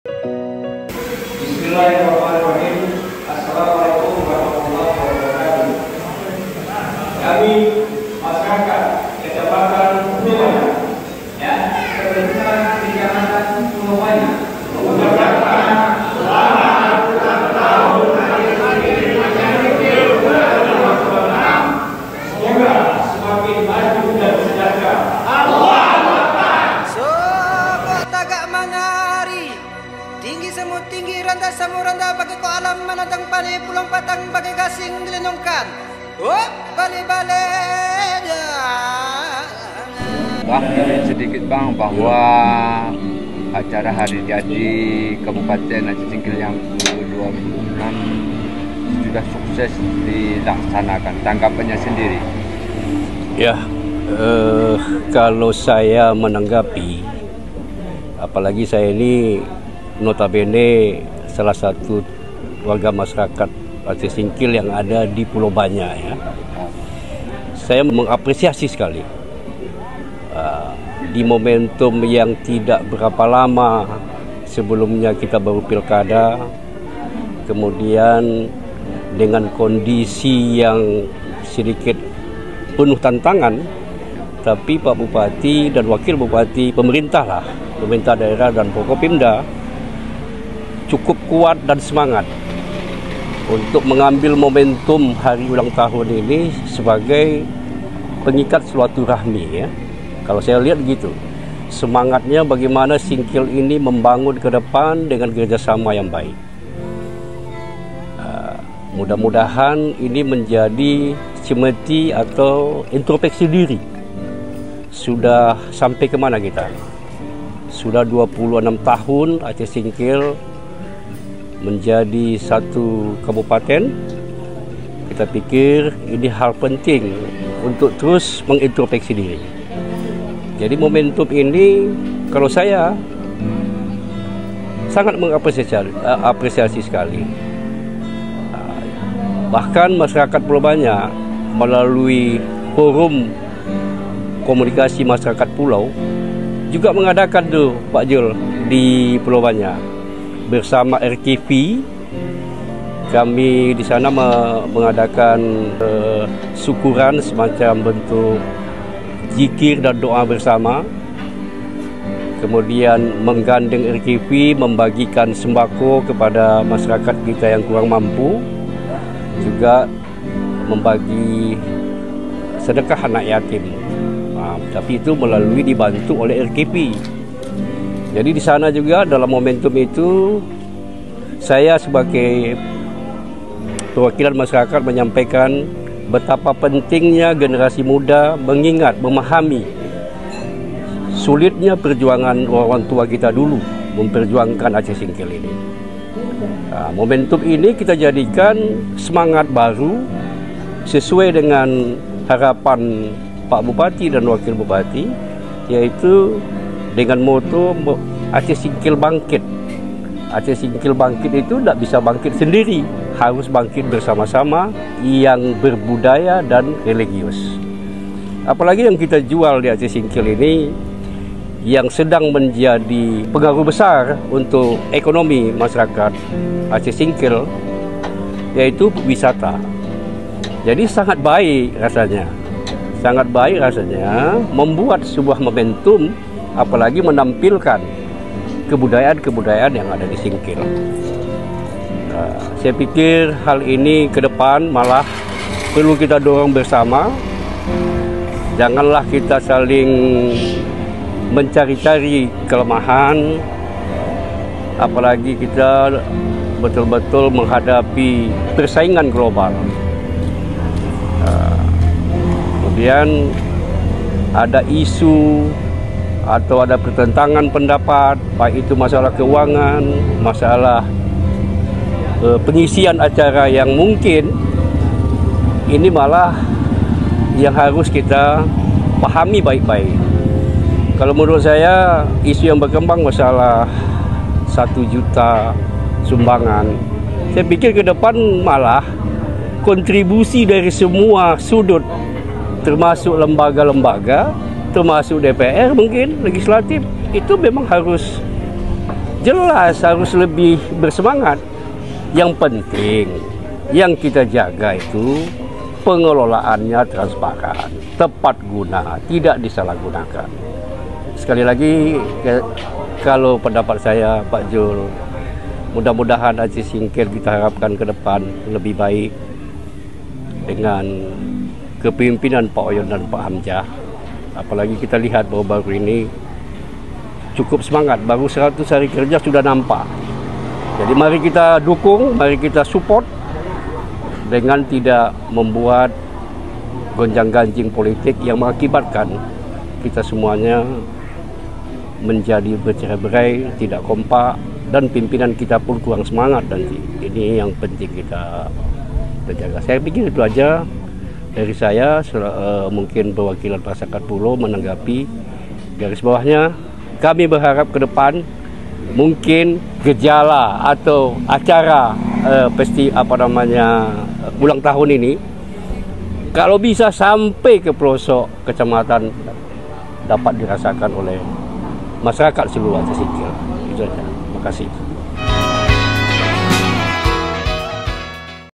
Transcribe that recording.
Bismillahirrahmanirrahim. Assalamualaikum warahmatullahi wabarakatuh. Kami masyarakat Kecamatan Pulau Banyak, pemerintah Kecamatan Pulau Banyak mengucapkan selamat ulang tahun hari semoga semakin maju dan sejahtera. Sobat tagak mangari, tinggi semut tinggi randa samu randa bagi ko alam manatang pali pulang patang bagi gasing dilenungkan. Oh, bale-bale. Sedikit bang bahwa acara hari jadi Kabupaten Aceh Singkil yang ke-26 sudah sukses dilaksanakan. Tanggapannya sendiri? Ya, kalau saya menanggapi, apalagi saya ini notabene salah satu warga masyarakat Aceh Singkil yang ada di Pulau Banyak, ya. Saya mengapresiasi sekali di momentum yang tidak berapa lama sebelumnya kita baru pilkada, kemudian dengan kondisi yang sedikit penuh tantangan, tapi Pak Bupati dan Wakil Bupati, pemerintah daerah dan Forkopimda cukup kuat dan semangat untuk mengambil momentum hari ulang tahun ini sebagai pengikat silaturahmi, ya. Kalau saya lihat gitu, semangatnya bagaimana Singkil ini membangun ke depan dengan kerjasama yang baik. Mudah-mudahan ini menjadi cemeti atau introspeksi diri. Sudah sampai kemana kita? Sudah 26 tahun Aceh Singkil menjadi satu kabupaten. Kita pikir ini hal penting untuk terus mengintrospeksi diri. Jadi momentum ini kalau saya sangat mengapresiasi sekali. Bahkan masyarakat Pulau Banyak melalui forum komunikasi masyarakat pulau juga mengadakan tuh Pak Jul di Pulau Banyak bersama RKV. Kami di sana mengadakan syukuran semacam bentuk zikir dan doa bersama. Kemudian menggandeng RKV membagikan sembako kepada masyarakat kita yang kurang mampu, juga membagi sedekah anak yatim. Tapi itu melalui dibantu oleh RKV. Jadi di sana juga dalam momentum itu saya sebagai perwakilan masyarakat menyampaikan betapa pentingnya generasi muda mengingat, memahami sulitnya perjuangan orang tua kita dulu memperjuangkan Aceh Singkil ini. Momentum ini kita jadikan semangat baru sesuai dengan harapan Pak Bupati dan Wakil Bupati, yaitu dengan moto Aceh Singkil bangkit. Aceh Singkil bangkit itu tidak bisa bangkit sendiri, harus bangkit bersama-sama yang berbudaya dan religius. Apalagi yang kita jual di Aceh Singkil ini yang sedang menjadi pengaruh besar untuk ekonomi masyarakat Aceh Singkil, yaitu wisata. Jadi sangat baik rasanya membuat sebuah momentum, apalagi menampilkan kebudayaan-kebudayaan yang ada di Singkil. Saya pikir hal ini ke depan malah perlu kita dorong bersama. Janganlah kita saling mencari-cari kelemahan, apalagi kita betul-betul menghadapi persaingan global. Kemudian ada isu atau ada pertentangan pendapat, baik itu masalah keuangan, masalah pengisian acara yang mungkin ini malah yang harus kita pahami baik-baik. Kalau menurut saya isu yang berkembang masalah 1 juta sumbangan, saya pikir ke depan malah kontribusi dari semua sudut, termasuk lembaga-lembaga, termasuk DPR mungkin, legislatif, itu memang harus jelas harus lebih bersemangat. Yang penting yang kita jaga itu pengelolaannya transparan, tepat guna, tidak disalahgunakan. Sekali lagi, kalau pendapat saya Pak Jul, mudah-mudahan Aceh Singkil kita harapkan ke depan lebih baik dengan kepemimpinan Pak Oyon dan Pak Hamzah. Apalagi kita lihat bahwa baru ini cukup semangat, baru 100 hari kerja sudah nampak. Jadi mari kita dukung, mari kita support dengan tidak membuat gonjang-ganjing politik yang mengakibatkan kita semuanya menjadi bercerai-berai, tidak kompak, dan pimpinan kita pun kurang semangat nanti. Ini yang penting kita jaga. Saya pikir itu aja dari saya. Mungkin perwakilan masyarakat Pulau menanggapi. Garis bawahnya, kami berharap ke depan mungkin gejala atau acara ulang tahun ini kalau bisa sampai ke pelosok kecamatan dapat dirasakan oleh masyarakat seluruh Aceh Singkil. Itu saja. Terima kasih.